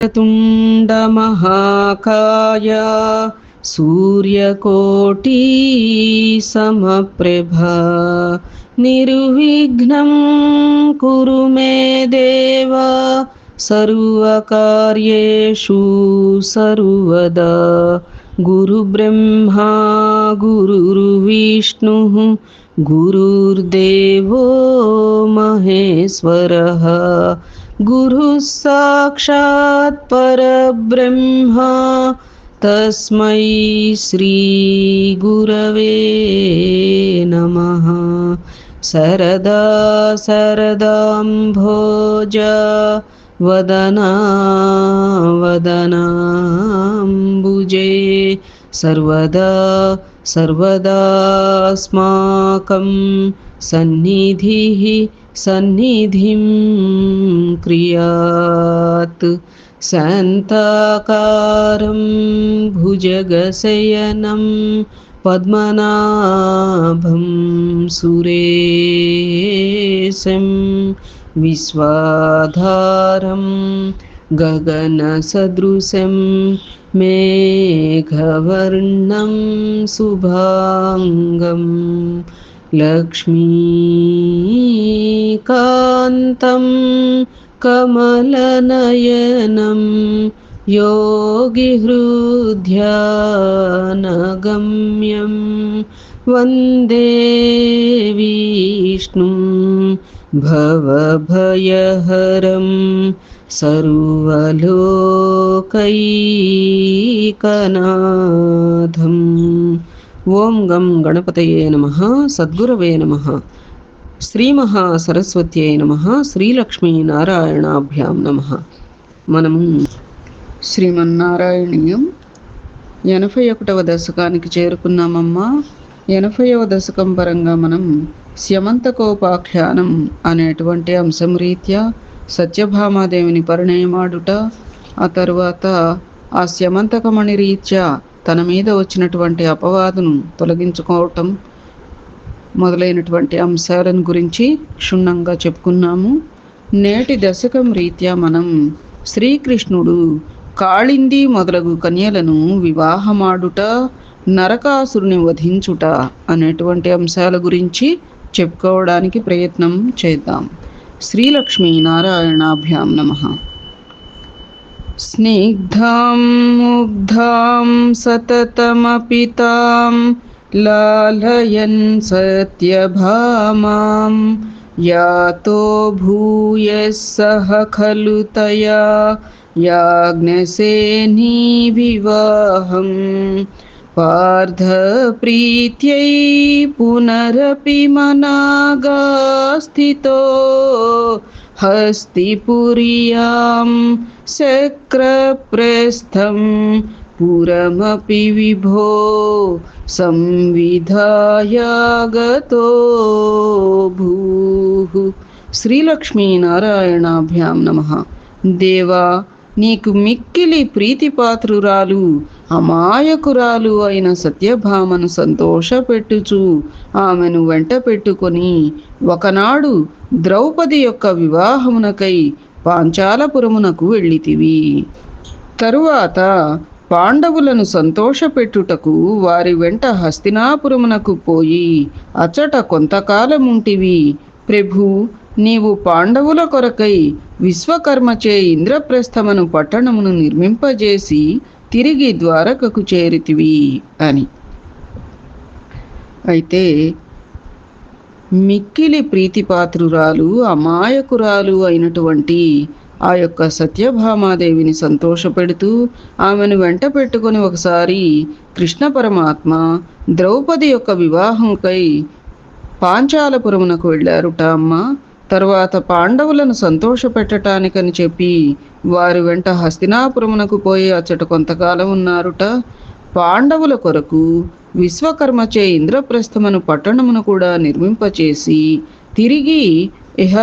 तुण्डमहाकाय सूर्यकोटि समप्रभा निर्विघ्नं कुरु मे देव सर्वकार्येषु सर्वदा। गुरुब्रह्मा गुरुर्विष्णुः गुरुर्देवो महेश्वरः गुरुः साक्षात् परब्रह्म तस्मै श्री गुरवे नमः। सरदा सरदाम्भोज वदना वदनाम्बुजे सर्वदा सर्वदास्माकं सन्निधिः सन्निधिं क्रियात्। शान्ताकारं भुजगशयनं पद्मनाभं सुरेशं विश्वाधारं गगनसदृशं मेघवर्णं शुभांगं लक्ष्मीकान्तं कमलनयनं योगिहृद्यानगम्यं वन्दे विष्णुं भवभयहरं सर्वलोकैकनाथं। ఓం గం గణపతయే నమః. సద్గురవే నమః. శ్రీమహాసరస్వత్యై నమః. శ్రీలక్ష్మీనారాయణాభ్యాం నమః. మనము శ్రీమన్నారాయణీయం 81వ దశకానికి చేరుకున్నామమ్మా. 80వ దశకం పరంగా మనం స్యమంతకోపాఖ్యానం అనేటువంటి అంశం రీత్యా సత్యభామాదేవిని పరిణయమాడుట, ఆ తరువాత ఆ స్యమంతకమణి రీత్యా తన మీద వచ్చినటువంటి అపవాదును తొలగించుకోవటం మొదలైనటువంటి అంశాలను గురించి క్షుణ్ణంగా చెప్పుకున్నాము. నేటి దశకం రీత్యా మనం శ్రీకృష్ణుడు కాళింది మొదలగు కన్యలను వివాహమాడుట, నరకాసురుని వధించుట అనేటువంటి అంశాల గురించి చెప్పుకోవడానికి ప్రయత్నం చేద్దాం. శ్రీలక్ష్మీ నారాయణాభ్యాం నమః. స్నిగ్ధాం ముగ్ధాం సతతమపి తాం లాలయన్ సత్యభామాం యాతో భూయః సహ ఖలు తయా యాజ్ఞసేనీ వివాహం పార్థ ప్రీత్యై పునరపి మనాగా స్థితో హస్తిపుర్యాం శక్రప్రస్థం పురమపి విభో సంవిధాయాగతో భూః. శ్రీలక్ష్మీనారాయణాభ్యాం నమః. దేవా, నీకు మిక్కిలి ప్రీతిపాత్రురాలు అమాయకురాలు అయిన సత్యభామను సంతోషపెట్టుచు ఆమెను వెంట పెట్టుకొని ఒకనాడు ద్రౌపది యొక్క వివాహమునకై పాంచాలపురమునకు వెళ్ళితివి. తరువాత పాండవులను సంతోషపెట్టుటకు వారి వెంట హస్తినాపురమునకు పోయి అచ్చట కొంతకాలముంటివి. ప్రభు, నీవు పాండవుల కొరకై విశ్వకర్మచే ఇంద్రప్రస్థమను పట్టణమును నిర్మింపజేసి తిరిగి ద్వారకకు చేరితివి అని. అయితే మిక్కిలి ప్రీతిపాత్రురాలు అమాయకురాలు అయినటువంటి ఆ యొక్క సత్యభామాదేవిని సంతోషపెడుతూ ఆమెను వెంట పెట్టుకొని ఒకసారి కృష్ణ పరమాత్మ ద్రౌపది యొక్క వివాహంకై పాంచాలపురమునకు వెళ్ళారుట అమ్మ. తరువాత పాండవులను సంతోషపెట్టటానికని చెప్పి వారి వెంట హస్తినాపురమునకు పోయి అచ్చట కొంతకాలం ఉన్నారుట. పాండవుల కొరకు విశ్వకర్మచే ఇంద్రప్రస్థమను పట్టణమును కూడా నిర్మింపచేసి తిరిగి ఇహ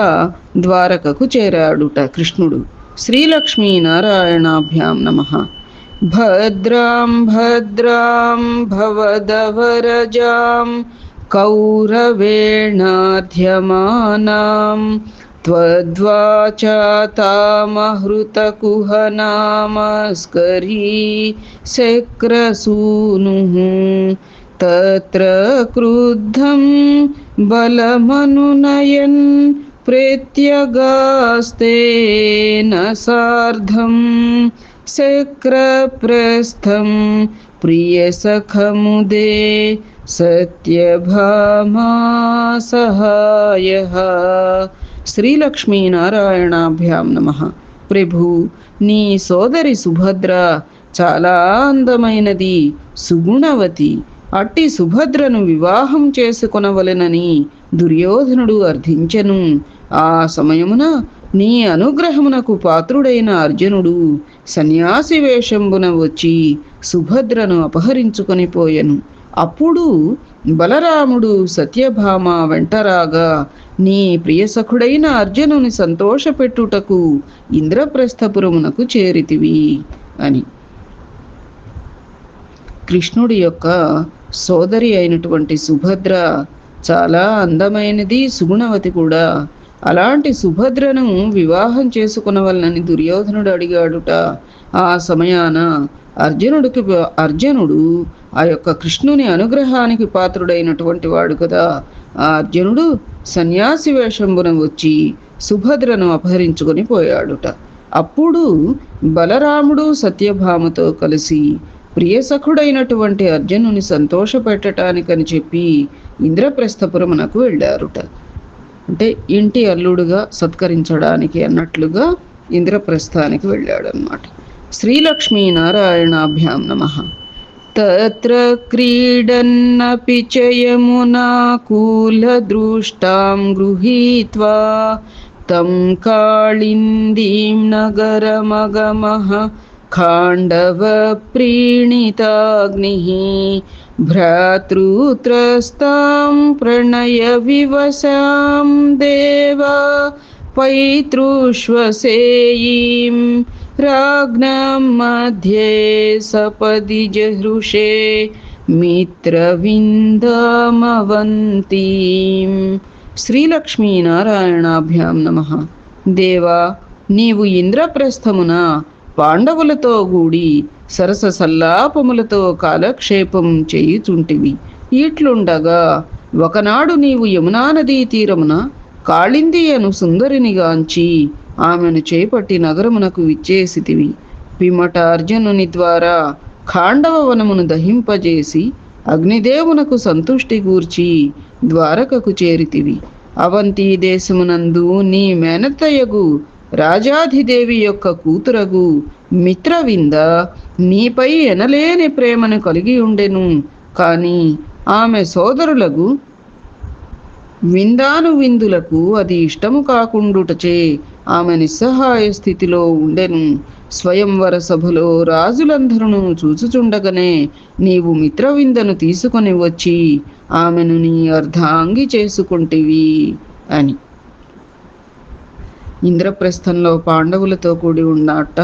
ద్వారకకు చేరాడుట కృష్ణుడు. శ్రీలక్ష్మీ నారాయణాభ్యాం నమః. భద్రాం భద్రాం భవదవరజాం కౌరవేణాధ్యమానాం त्वद्वाचा तामहृतकुहनामस्करी शक्रसूनुः तत्र क्रुद्धं बलमनुनयन् प्रत्यगास्तेन सार्धं शक्रप्रस्थं प्रियसखमुदे సత్యభామా సహాయః. శ్రీలక్ష్మీనారాయణాభ్యాం నమః. ప్రభు, నీ సోదరి సుభద్ర చాలా అందమైనది, సుగుణవతి. అట్టి సుభద్రను వివాహం చేసుకొనవలెనని దుర్యోధనుడు అర్థించెను. ఆ సమయమున నీ అనుగ్రహమునకు పాత్రుడైన అర్జునుడు సన్యాసి వేషంబున వచ్చి సుభద్రను అపహరించుకొని పోయెను. అప్పుడు బలరాముడు సత్యభామ వెంటరాగా, నీ ప్రియసఖుడైన అర్జునుని సంతోషపెట్టుటకు ఇంద్రప్రస్థపురమునకు చేరితివి అని. కృష్ణుడి యొక్క సోదరి అయినటువంటి సుభద్ర చాలా అందమైనది, సుగుణవతి కూడా. అలాంటి సుభద్రను వివాహం చేసుకునవలనని దుర్యోధనుడు అడిగాడుట. ఆ సమయాన అర్జునుడు ఆ యొక్క కృష్ణుని అనుగ్రహానికి పాత్రుడైనటువంటి వాడు కదా. ఆ అర్జునుడు సన్యాసి వేషంబున వచ్చి సుభద్రను అపహరించుకొని పోయాడుట. అప్పుడు బలరాముడు సత్యభామతో కలిసి ప్రియసఖుడైనటువంటి అర్జునుని సంతోషపెట్టడానికని చెప్పి ఇంద్రప్రస్థపురమునకు వెళ్ళారుట. అంటే ఇంటి అల్లుడుగా సత్కరించడానికి అన్నట్లుగా ఇంద్రప్రస్థానికి వెళ్ళాడనమాట. శ్రీలక్ష్మీనారాయణాభ్యాం నమః. తత్ర క్రీడన్నపి చ యమునాకూలదృష్టాం గృహీత్వా తం కాళిందీం నగరమగమః ఖాండవ ప్రీణితాగ్నిః భ్రాతృత్రస్తాం ప్రణయ వివసాం దేవా పైతృష్వసేయీం రాజ్ఞం మధ్యే సపది జహృషే మిత్రవిందమవంతీం. శ్రీలక్ష్మీనారాయణాభ్యాం నమః. దేవా, నీవు ఇంద్రప్రస్థమున పాండవులతో కూడి సరస సల్లాపములతో కాలక్షేపం చేయుచుంటివి. ఇట్లుండగా ఒకనాడు నీవు యమునా నదీ తీరమున కాళింది అను సుందరినిగాంచి ఆమెను చేపట్టి నగరమునకు విచ్చేసితివి. పిమ్మట అర్జునుని ద్వారా ఖాండవ వనమును దహింపజేసి అగ్నిదేవునకు సంతుష్టి గూర్చి ద్వారకకు చేరితివి. అవంతి దేశమునందు నీ మేనత్తయగు రాజాధిదేవి యొక్క కూతురగు మిత్రవింద నీపై ఎనలేని ప్రేమను కలిగి ఉండెను. కాని ఆమె సోదరులకు విందులకు అది ఇష్టము కాకుండుటచే ఆమె నిస్సహాయ స్థితిలో ఉండెను. స్వయంవర సభలో రాజులందరూ చూచుచుండగానే నీవు మిత్రవిందను తీసుకొని వచ్చి ఆమెను నీ అర్ధాంగి చేసుకుంటివి అని. ఇంద్రప్రస్థంలో పాండవులతో కూడి ఉన్నట్ట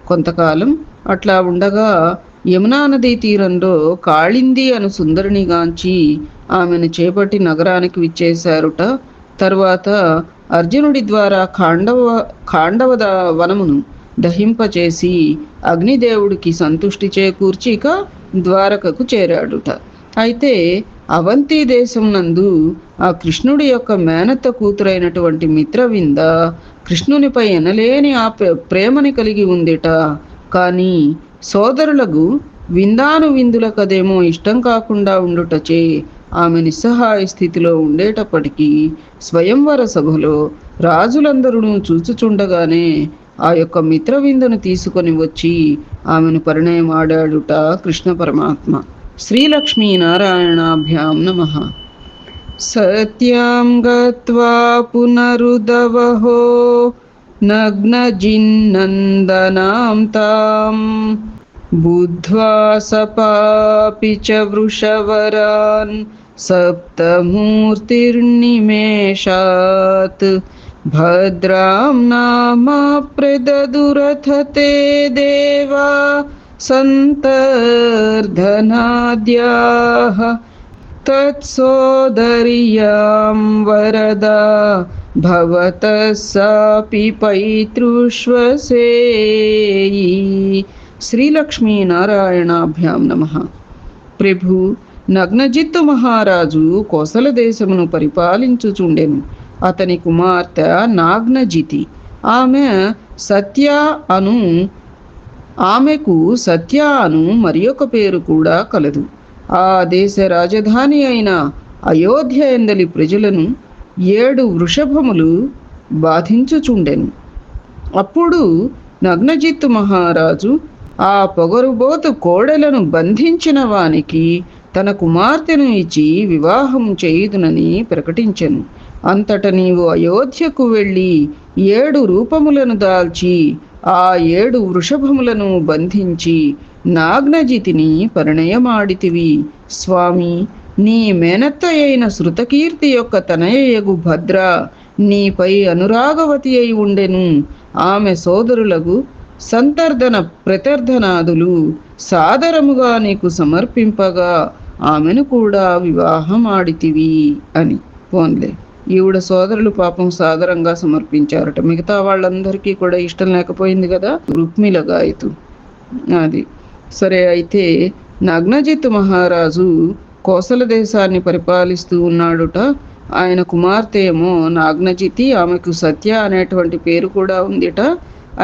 కొంతకాలం. అట్లా ఉండగా యమునా నదీ తీరంలో కాళింది అను సుందరినిగాంచి ఆమెను చేపట్టి నగరానికి విచ్చేశారుట. తర్వాత అర్జునుడి ద్వారా ఖాండవ వనమును దహింపచేసి అగ్నిదేవుడికి సంతుష్టి చేకూర్చి ఇక ద్వారకకు చేరాడుట. అయితే అవంతి దేశం నందు ఆ కృష్ణుడి యొక్క మేనత్త కూతురైనటువంటి మిత్రవింద కృష్ణునిపై ఎనలేని ఆ ప్రేమని కలిగి ఉందిట. కానీ సోదరులకు విందులకదేమో ఇష్టం కాకుండా ఉండుటచే ఆమె నిస్సహాయ స్థితిలో ఉండేటప్పటికీ స్వయంవర సభలో రాజులందరూ చూచుచుండగానే ఆ యొక్క మిత్రవిందను తీసుకొని వచ్చి ఆమెను పరిణయమాడాడుట కృష్ణ పరమాత్మ. శ్రీలక్ష్మీనారాయణాభ్యాం నమః. సత్యాం గత్వా పునరుదవహో నగ్నజిన్నందనాం తాం బుద్ధ్వా సపాపి చ వృషవరాన్ సప్తమూర్తిర్నిమేషాత్ భద్రాం నామ ప్రదదురథ తే దేవా సంతర్ధనాద్యాః తత్సోదర్యాం వరదా భవతः సాపి పైతృష్వసేయి. శ్రీలక్ష్మీనారాయణాభ్యాం నమః. ప్రభు, నగ్నజిత్తు మహారాజు కోసల దేశమును పరిపాలించుచుండెను. అతని కుమార్తె నాగ్నజితి. ఆమెకు సత్య అను మరి ఒక పేరు కూడా కలదు. ఆ దేశ రాజధాని అయిన అయోధ్య ఎందలి ప్రజలను 7 వృషభములు బాధించుచుండెను. అప్పుడు నగ్నజిత్తు మహారాజు ఆ పొగరుబోతు కోడెలను బంధించిన వానికి తన కుమార్తెను ఇచ్చి వివాహం చేయుదునని ప్రకటించెను. అంతట నీవు అయోధ్యకు వెళ్ళి 7 రూపములను దాల్చి ఆ 7 వృషభములను బంధించి నాగ్నజితిని పరిణయమాడితివి. స్వామి, నీ మేనత్త అయిన శృతకీర్తి యొక్క తనయయగు భద్ర నీపై అనురాగవతి అయి ఉండెను. ఆమె సోదరులకు సంతర్ధన ప్రత్యర్థనాదులు సాదరముగా నీకు సమర్పింపగా ఆమెను కూడా వివాహమాడితివి అని. పోన్లే, ఈవిడ సోదరులు పాపం సాదరంగా సమర్పించారట. మిగతా వాళ్ళందరికీ కూడా ఇష్టం లేకపోయింది కదా, రుక్మిళగాయతు. అది సరే. అయితే నగ్నజిత్తు మహారాజు కోసల దేశాన్ని పరిపాలిస్తూ ఉన్నాడుట. ఆయన కుమార్తె ఏమో నాగ్నజితి, ఆమెకు సత్య అనేటువంటి పేరు కూడా ఉందిట.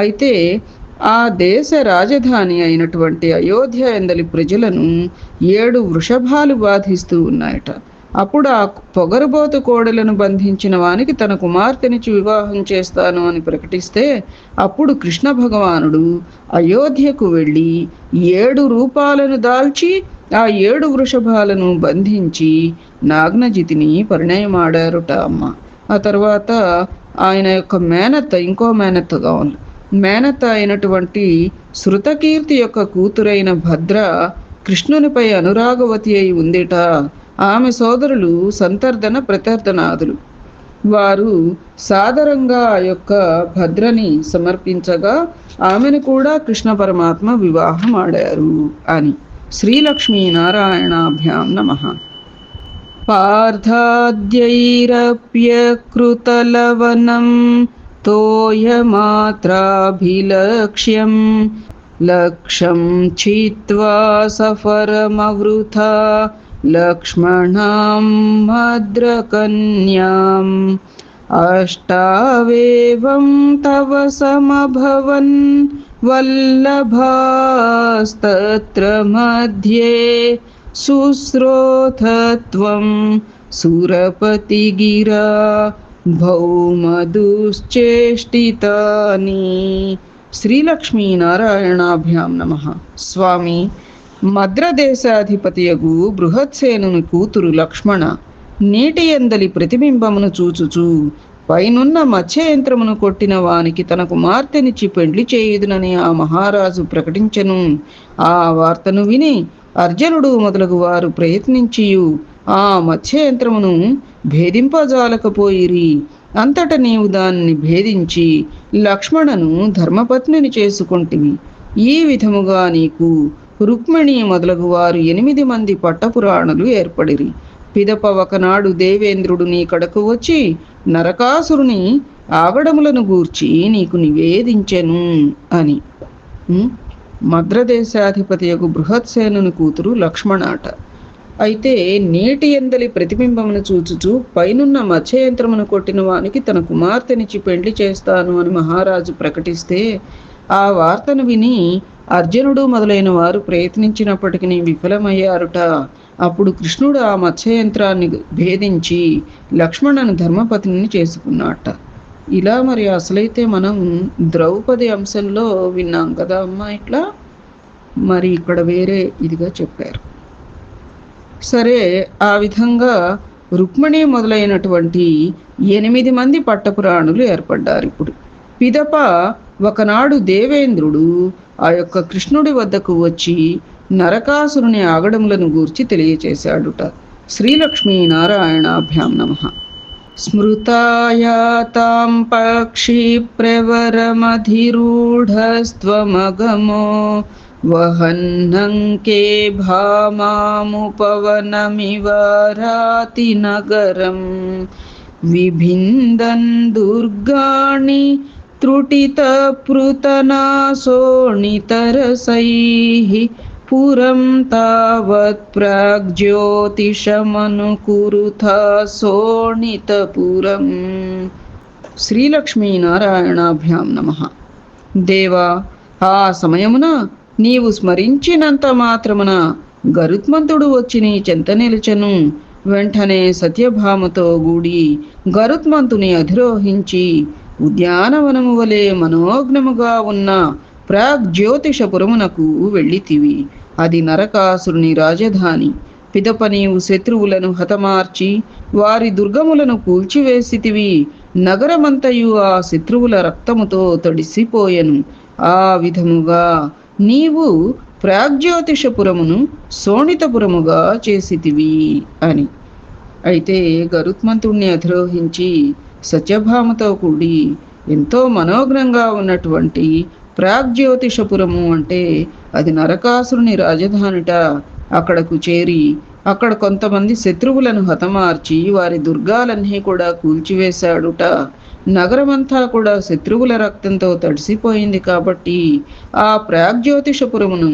అయితే ఆ దేశ రాజధాని అయినటువంటి అయోధ్య ఎందలి ప్రజలను 7 వృషభాలు బాధిస్తూ ఉన్నాయట. అప్పుడు ఆ పొగరుబోతు కోడలను బంధించిన వానికి తన కుమార్తెనిచ్చి వివాహం చేస్తాను అని ప్రకటిస్తే, అప్పుడు కృష్ణ భగవానుడు అయోధ్యకు వెళ్ళి 7 రూపాలను దాల్చి ఆ 7 వృషభాలను బంధించి నాగ్నజితిని పరిణయమాడారుట అమ్మ. ఆ తర్వాత ఆయన యొక్క ఇంకో మేనత్తగా ఉంది. మేనత్త అయినటువంటి శృతకీర్తి యొక్క కూతురైన భద్ర కృష్ణునిపై అనురాగవతి అయి ఉందిట. ఆమె సోదరులు సంతర్ధన ప్రత్యర్థనాదులు. వారు సాదరంగా ఆ యొక్క భద్రని సమర్పించగా ఆమెను కూడా కృష్ణ పరమాత్మ వివాహం ఆడారు అని. శ్రీలక్ష్మీనారాయణాభ్యాం నమః. పార్థాద్యైరప్యకృతలవనం తోయమాత్రాభిలక్ష్యం లక్ష్యం చిత్వా సఫరమవృథా లక్ష్మణాం మద్రకన్యాం అష్టావేవం తవ సమభవన్ వల్లభాస్తత్ర మధ్యే శుశ్రోథత్వం సురపతిగిరా భౌమదుశ్చేష్టితాని. శ్రీలక్ష్మీనారాయణాభ్యాం నమః. స్వామి, మద్రదేశాధిపతియగు బృహత్సేనుని కూతురు లక్ష్మణ నీటి ఎందలి ప్రతిబింబమును చూచుచూ పైనున్న మత్స్యయంత్రమును కొట్టిన వానికి తన కుమార్తెనిచ్చి పెండ్లి చేయుదునని ఆ మహారాజు ప్రకటించెను. ఆ వార్తను విని అర్జునుడు మొదలగు వారు ప్రయత్నించియు ఆ మత్స్యయంత్రమును భేదింపజాలకపోయిరి. అంతట నీవు దాన్ని భేదించి లక్ష్మణను ధర్మపత్నిని చేసుకొంటివి. ఈ విధముగా నీకు రుక్మిణి మొదలగు వారు 8 మంది పట్టపురాణులు ఏర్పడిరి. పిదప ఒకనాడు దేవేంద్రుడు నీ కడకు వచ్చి నరకాసురుని ఆగడములను గూర్చి నీకు నివేదించెను అని. మద్రదేశాధిపతియగు బృహత్సేనుని కూతురు లక్ష్మణాట. అయితే నీటి ఎందలి ప్రతిబింబమును చూచుచూ పైనున్న మత్స్యయంత్రమును కొట్టిన వానికి తన కుమార్తెనిచ్చి పెండ్లి చేస్తాను అని మహారాజు ప్రకటిస్తే, ఆ వార్తను విని అర్జునుడు మొదలైన వారు ప్రయత్నించినప్పటికీ విఫలమయ్యారుట. అప్పుడు కృష్ణుడు ఆ మత్స్యయంత్రాన్ని భేదించి లక్ష్మణను ధర్మపత్నిని చేసుకున్నట్ట. ఇలా మరి అసలైతే మనం ద్రౌపది అంశంలో విన్నాం కదా అమ్మ. ఇట్లా మరి ఇక్కడ వేరే ఇదిగా చెప్పారు. సరే, ఆ విధంగా రుక్మిణి మొదలైనటువంటి 8 మంది పట్టపురాణులు ఏర్పడ్డారు. ఇప్పుడు పిదప ఒకనాడు దేవేంద్రుడు ఆ యొక్క కృష్ణుడి వద్దకు వచ్చి నరకాసురుని ఆగడములను గూర్చి తెలియచేశాడుట. శ్రీలక్ష్మీనారాయణాభ్యాం నమః. స్మృతాయాతాం పక్షి ప్రవరమధిరూఢస్త్వమగమో వహన్నంకే భామాముపవనమివ రాతి నగరం విభిందన్ దుర్గాణి త్రుటితపృతనాశోణితరసైః పురం తావత్ ప్రాగ్జ్యోతిషమనుకురుథ శోణితపురం. శ్రీలక్ష్మీనారాయణాభ్యాం నమః. దేవా, ఆ సమయమున నీవు స్మరించినంత మాత్రమున గరుత్మంతుడు వచ్చి నీ చెంత నిలిచెను. వెంటనే సత్యభామతో గూడి గరుత్మంతుని అధిరోహించి ఉద్యానవనము వలె మనోజ్ఞముగా ఉన్న ప్రాగ్జ్యోతిషపురమునకు వెళ్ళితివి. అది నరకాసురుని రాజధాని. పిదప నీవు శత్రువులను హతమార్చి వారి దుర్గములను కూల్చివేసితివి. నగరమంతయు ఆ శత్రువుల రక్తముతో తడిసిపోయెను. ఆ విధముగా నీవు ప్రాగ్జ్యోతిషపురమును శోణితపురముగా చేసితివి అని. అయితే గరుత్మంతుణ్ణి అధిరోహించి సత్యభామతో కూడి ఎంతో మనోజ్ఞంగా ఉన్నటువంటి ప్రాగ్జ్యోతిషపురము అంటే అది నరకాసురుని రాజధానిట. అక్కడకు చేరి అక్కడ కొంతమంది శత్రువులను హతమార్చి వారి దుర్గాలన్నీ కూడా కూల్చివేశాడుట. నగరమంతా కూడా శత్రువుల రక్తంతో తడిసిపోయింది. కాబట్టి ఆ ప్రాగ్జ్యోతిషపురమును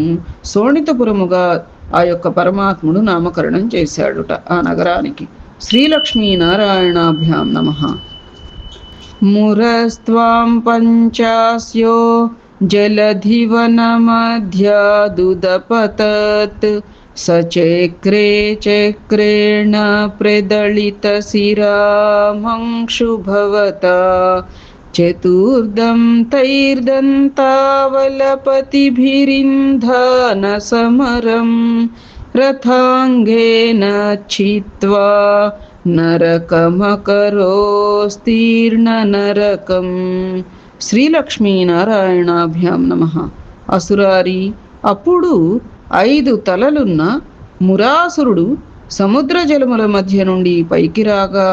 శోణితపురముగా ఆ యొక్క పరమాత్ముడు నామకరణం చేశాడుట ఆ నగరానికి. శ్రీలక్ష్మీనారాయణాభ్యాం నమః. మురస్త్వాం పంచాస్యో జలధివనమధ్యాదుదపతత్ సచక్రే చక్రేణ ప్రదళితశిరామంక్షుభవతా చతుర్దం తైర్దంతావలపతిభిరింధన సమరం రథాంగేన చిత్వా నరకమకరోస్తీర్ణ నరకం. శ్రీలక్ష్మీనారాయణాభ్యాం నమః. అసురారి, అప్పుడు 5 తలలున్న మురాసురుడు సముద్ర జలముల మధ్య నుండి పైకి రాగా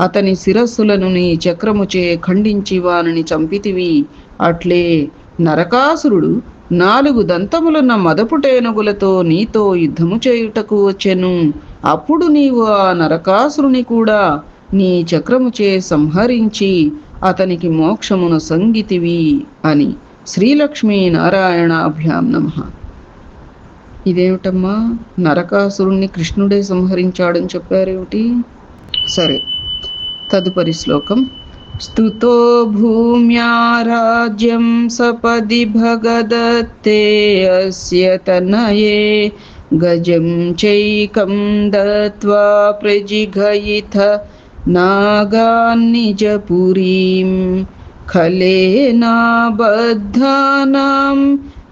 అతని శిరస్సులను నీ చక్రముచే ఖండించి వానిని చంపితివి. అట్లే నరకాసురుడు 4 దంతములున్న మదపుటేనుగులతో నీతో యుద్ధము చేయుటకు వచ్చెను. అప్పుడు నీవు ఆ నరకాసురుని కూడా నీ చక్రముచే సంహరించి అతనికి మోక్షమును సంగితివి అని. శ్రీలక్ష్మీనారాయణాభ్యాం నమః. ఇదేమిటమ్మా, నరకాసురుణ్ణి కృష్ణుడే సంహరించాడని చెప్పారేమిటి? సరే, తదుపరి శ్లోకం. స్తుతో భూమ్యా రాజ్యం సపది భగదత్తే అస్య తనయే గజం చైకం దత్వా ప్రజిఘయిథ నాగాన్నిజపురీం ఖలేనా బద్ధానాం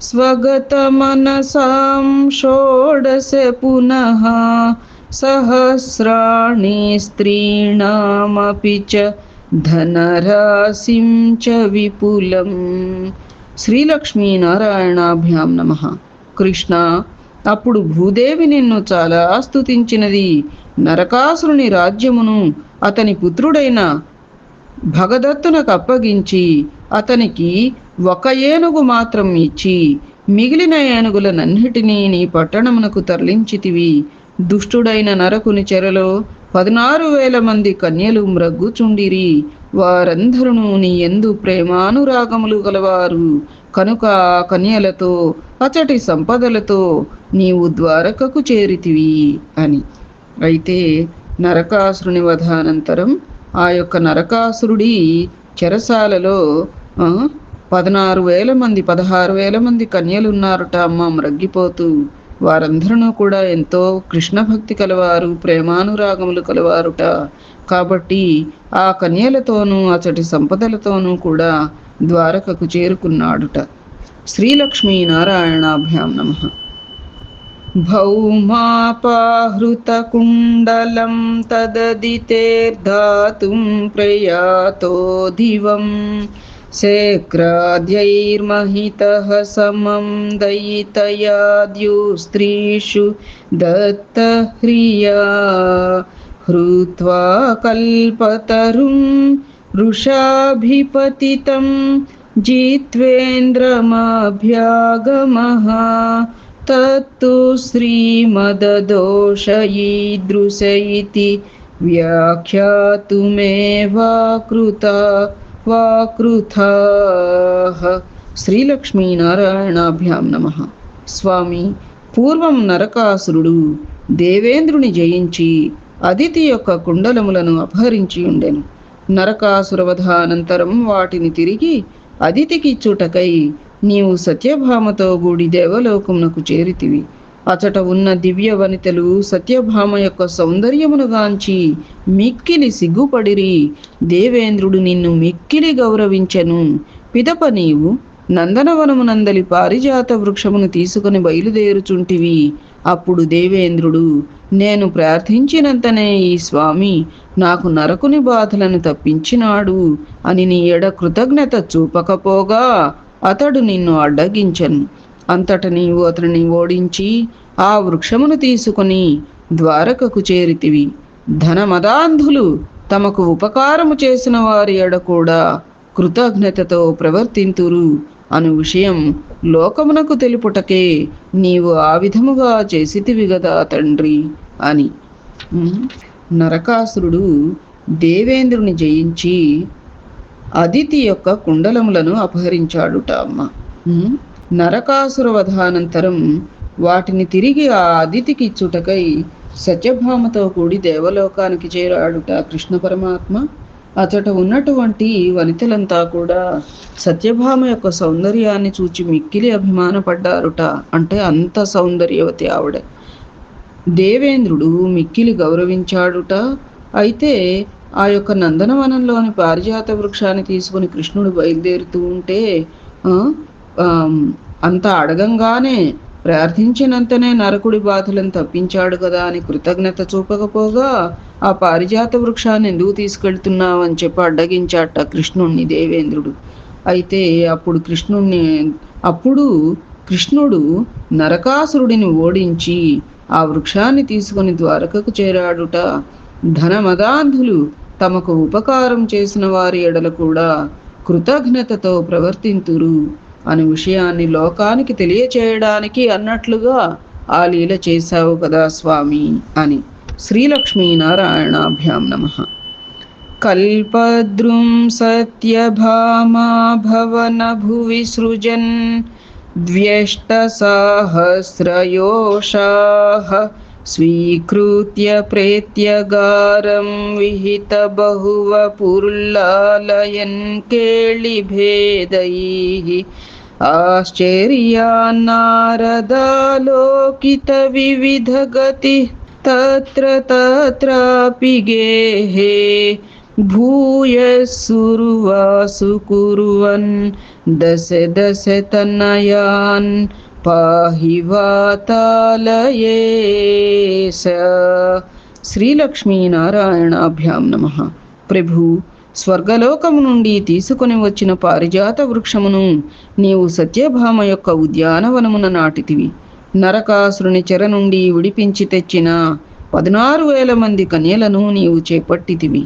స్వగతమనసాం షోడశ పునః సహస్రాణి స్త్రీణామపి చ ధనరాశిం చ విపులం. శ్రీలక్ష్మీనారాయణాభ్యాం నమః. కృష్ణ, అప్పుడు భూదేవి నిన్ను చాలా స్తుతించినది. నరకాసురుని రాజ్యమును అతని పుత్రుడైన భగదత్తునకు అప్పగించి అతనికి 1 ఏనుగు మాత్రం ఇచ్చి మిగిలిన ఏనుగులనన్నిటినీ నీ పట్టణమునకు తరలించితివి. దుష్టుడైన నరకుని చెరలో 16,000 మంది కన్యలు మ్రగ్గుచుండిరి. వారందరూ నీ యందు ప్రేమానురాగములు గలవారు కనుక ఆ కన్యలతో అచటి సంపదలతో నీవు ద్వారకకు చేరితివి అని. అయితే నరకాసురుని వధానంతరం ఆ యొక్క నరకాసురుడి చెరసాలలో 16,000 మంది కన్యలున్నారట అమ్మ, మ్రగ్గిపోతూ. వారందరూ కూడా ఎంతో కృష్ణ భక్తి కలవారు, ప్రేమానురాగములు కలవారుట. కాబట్టి ఆ కన్యలతోనూ అచటి సంపదలతోనూ కూడా ద్వారకకు చేరుకున్నాడుట. శ్రీలక్ష్మీనారాయణాభ్యాం నమః. భౌమాపాహృతకుండలం తదదితేర్ధాతుం ప్రయాతో దివం శేక్రాద్యైర్మహితః సమం దయితయాద్యుస్త్రీషు దత్తహ్రియా హృత్వా కల్పతరుం వృషాభిపతితం జిత్వేంద్రమభ్యాగమః తత్తు శ్రీమదదోషయీదృశ ఇతి వ్యాఖ్యాతుమేవాకృత వాకృతాః. శ్రీలక్ష్మీనారాయణాభ్యాం నమః. స్వామి, పూర్వం నరకాసురుడు దేవేంద్రుని జయించి అదితి యొక్క కుండలములను అపహరించి ఉండెను. నరకాసురవధానంతరం వాటిని తిరిగి అదితికిచ్చుటకై నీవు సత్యభామతో కూడి దేవలోకమునకు చేరితివి. అచట ఉన్న దివ్య వనితలు సత్యభామ యొక్క సౌందర్యమునుగాంచి మిక్కిలి సిగ్గుపడిరి. దేవేంద్రుడు నిన్ను మిక్కిలి గౌరవించెను. పిదప నీవు నందనవనమునందలి పారిజాత వృక్షమును తీసుకుని బయలుదేరుచుంటివి. అప్పుడు దేవేంద్రుడు, నేను ప్రార్థించినంతనే ఈ స్వామి నాకు నరకుని బాధలను తప్పించినాడు అని నీ ఎడ కృతజ్ఞత చూపకపోగా అతడు నిన్ను అడ్డగించెను. అంతట నీవు అతనిని ఓడించి ఆ వృక్షమును తీసుకుని ద్వారకకు చేరితివి. ధనమదాంధులు తమకు ఉపకారము చేసిన వారి ఎడ కూడా కృతజ్ఞతతో ప్రవర్తింతురు అను విషయం లోకమునకు తెలుపుటకే నీవు ఆ విధముగా చేసితివి గదా తండ్రి అని. నరకాసురుడు దేవేంద్రుని జయించి అదితి యొక్క కుండలములను అపహరించాడుట అమ్మ. నరకాసుర వధానంతరం వాటిని తిరిగి ఆ అదితికి ఇచ్చుటకై సత్యభామతో కూడి దేవలోకానికి చేరాడుట కృష్ణ పరమాత్మ. అచట ఉన్నటువంటి వనితలంతా కూడా సత్యభామ యొక్క సౌందర్యాన్ని చూచి మిక్కిలి అభిమానపడ్డారుట. అంటే అంత సౌందర్యవతి ఆవిడ. దేవేంద్రుడు మిక్కిలి గౌరవించాడుట. అయితే ఆ యొక్క నందనవనంలోని పారిజాత వృక్షాన్ని తీసుకుని కృష్ణుడు బయలుదేరుతూ ఉంటే అంత అడగంగానే ప్రార్థించినంతనే నరకుడి బాధలను తప్పించాడు కదా అని కృతజ్ఞత చూపకపోగా ఆ పారిజాత వృక్షాన్ని ఎందుకు తీసుకెళ్తున్నావని చెప్పి అడ్డగించాట కృష్ణుణ్ణి దేవేంద్రుడు. అయితే అప్పుడు కృష్ణుడు నరకాసురుడిని ఓడించి ఆ వృక్షాన్ని తీసుకుని ద్వారకకు చేరాడుట. ధనమదాంధులు తమకు ఉపకారం చేసిన వారి ఎడల కూడా కృతజ్ఞతతో ప్రవర్తింతురు అనే విషయాన్ని లోకానికి తెలియచేయడానికి అన్నట్లుగా ఆ లీల చేశావు కదా స్వామి అని. శ్రీలక్ష్మీనారాయణాభ్యాం నమః. కల్పద్రుం సత్యభామా భవన భువి సృజన్ ద్వ్యష్టసహస్రయోషాః స్వీకృత్య ప్రేత్యగారం విహిత బహువపుర్లాలయన్ కేళిభేదైః ఆశ్చర్యాన్నారదాలోకిత వివిధ గతి తత్ర తత్రాపి గేహే భూయస్సుర్వాసు కుర్వన్ దశ దశ తనయాన్ పాహి వాతాలయేశ. శ్రీలక్ష్మీనారాయణాభ్యాం నమః. ప్రభు, స్వర్గలోకము నుండి తీసుకుని వచ్చిన పారిజాత వృక్షమును నీవు సత్యభామ యొక్క ఉద్యానవనమున నాటితివి. నరకాసురుని చెర నుండి విడిపించి తెచ్చిన 16,000 మంది కన్యలను నీవు చేపట్టితివి.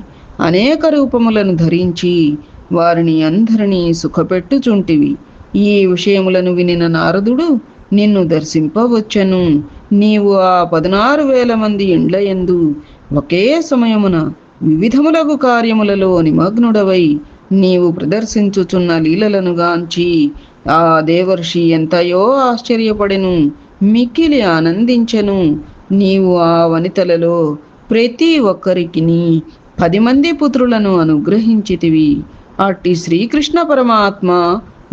అనేక రూపములను ధరించి వారిని అందరినీ సుఖపెట్టుచుంటివి. ఈ విషయములను వినిన నారదుడు నిన్ను దర్శింపవచ్చెను. నీవు ఆ 16,000 మంది ఇండ్లయందు ఒకే సమయమున వివిధములగు కార్యములలో నిమగ్నుడవై నీవు ప్రదర్శించుచున్న లీలలను గాంచి ఆ దేవర్షి ఎంతయో ఆశ్చర్యపడెను, మిక్కిలి ఆనందించెను. నీవు ఆ వనితలలో ప్రతి ఒక్కరికిని 10 మంది పుత్రులను అనుగ్రహించితివి. అట్టి శ్రీకృష్ణ పరమాత్మ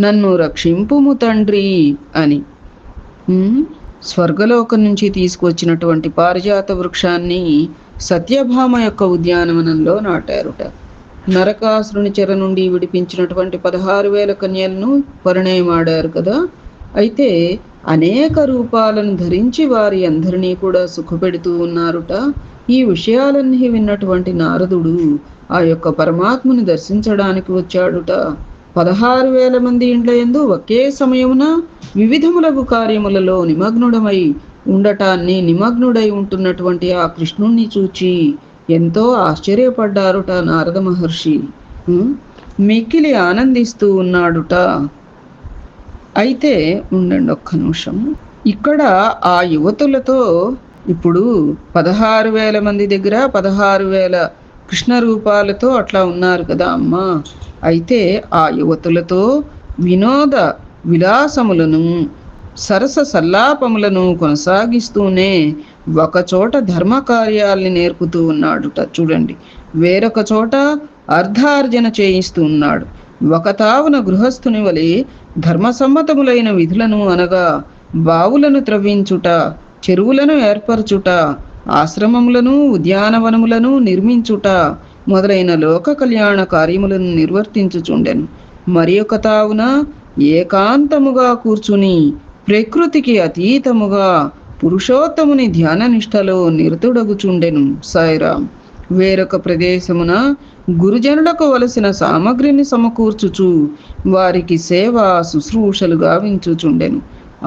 నన్ను రక్షింపుము తండ్రి అని. స్వర్గలోకం నుంచి తీసుకొచ్చినటువంటి పారిజాత వృక్షాన్ని సత్యభామ యొక్క ఉద్యానవనంలో నాటారుట. నరకాసురుని చెర నుండి విడిపించినటువంటి 16,000 కన్యలను పరిణయమాడారు కదా. అయితే అనేక రూపాలను ధరించి వారి అందరినీ కూడా సుఖపెడుతూ ఉన్నారుట. ఈ విషయాలన్నీ విన్నటువంటి నారదుడు ఆ యొక్క పరమాత్మని దర్శించడానికి వచ్చాడుట. 16,000 మంది ఇండ్లయందు ఒకే సమయమున వివిధములగు కార్యములలో నిమగ్నుడై ఉంటున్నటువంటి ఆ కృష్ణుణ్ణి చూచి ఎంతో ఆశ్చర్యపడ్డారుట నారద మహర్షి. మిక్కిలి ఆనందిస్తూ ఉన్నాడుట. అయితే ఉండండి ఒక్క నిమిషం. ఇక్కడ ఆ యువతులతో ఇప్పుడు 16,000 మంది దగ్గర 16,000 కృష్ణ రూపాలతో అట్లా ఉన్నారు కదా అమ్మా. అయితే ఆ యువతులతో వినోద విలాసములను సరస సల్లాపములను కొనసాగిస్తూనే ఒకచోట ధర్మ కార్యాల్ని నేర్పుతూ ఉన్నాడుట చూడండి. వేరొక చోట అర్ధార్జన చేయిస్తూ ఉన్నాడు. ఒక తావున గృహస్థుని వలె ధర్మసమ్మతములైన విధులను అనగా బావులను త్రవ్వించుట, చెరువులను ఏర్పరచుట, ఆశ్రమములను ఉద్యానవనములను నిర్మించుట మొదలైన లోక కళ్యాణ కార్యములను నిర్వర్తించుచుండెను. మరి ఒక తావున ఏకాంతముగా కూర్చుని ప్రకృతికి అతీతముగా పురుషోత్తముని ధ్యాన నిష్టలో నిరతుడగుచుండెను సాయిరాం. వేరొక ప్రదేశమున గురుజనులకు వలసిన సామగ్రిని సమకూర్చుచు వారికి సేవ శుశ్రూషలు గావించుచుండెను.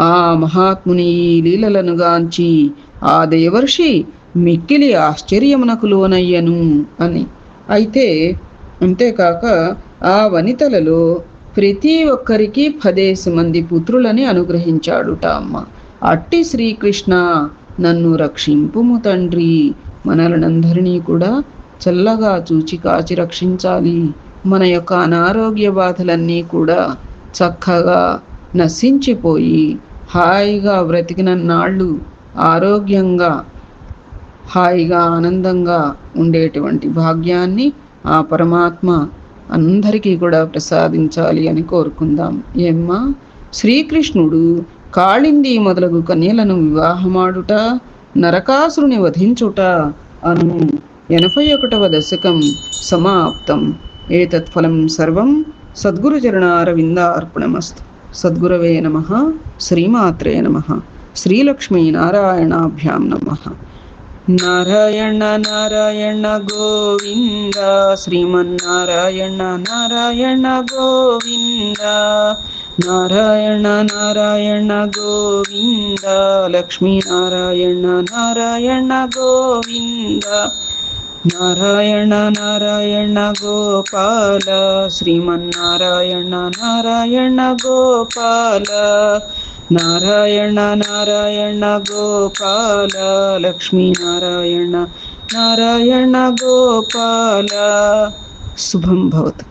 ఆ మహాత్ముని ఈ లీలలను గాంచి ఆ దేవర్షి మిక్కిలి ఆశ్చర్యమునకు లోనయ్యను అని. అయితే అంతేకాక ఆ వనితలలో ప్రతి ఒక్కరికి 10 మంది పుత్రులని అనుగ్రహించాడుట అమ్మ. అట్టి శ్రీకృష్ణ నన్ను రక్షింపుము తండ్రి, మనలనందరినీ కూడా చల్లగా చూచి కాచి రక్షించాలి. మన యొక్క అనారోగ్య బాధలన్నీ కూడా చక్కగా నశించిపోయి హాయిగా బ్రతికిన నాళ్ళు ఆరోగ్యంగా హాయిగా ఆనందంగా ఉండేటువంటి భాగ్యాన్ని ఆ పరమాత్మ అందరికీ కూడా ప్రసాదించాలి అని కోరుకుందాం. ఏమ్మా, శ్రీకృష్ణుడు కాళింది మొదలగు కన్యలను వివాహమాడుట, నరకాసురుని వధించుట అను 81వ దశకం సమాప్తం. ఏతత్ఫలం సర్వం సద్గురుచరణారవిందార్పణమస్తు. సద్గురవే నమః. శ్రీమాత్రే నమః. శ్రీలక్ష్మీనారాయణాభ్యాం నమః. నారాయణ నారాయణ గోవింద, శ్రీమన్నారాయణ నారాయణ గోవింద, నారాయణ నారాయణ గోవింద, లక్ష్మీనారాయణ నారాయణ గోవింద, నారాయణ నారాయణ గోపాల, శ్రీమన్నారాయణ నారాయణ గోపాల, నారాయణ నారాయణ గోపాల, లక్ష్మీనారాయణ నారాయణ గోపాల. శుభం భవతు.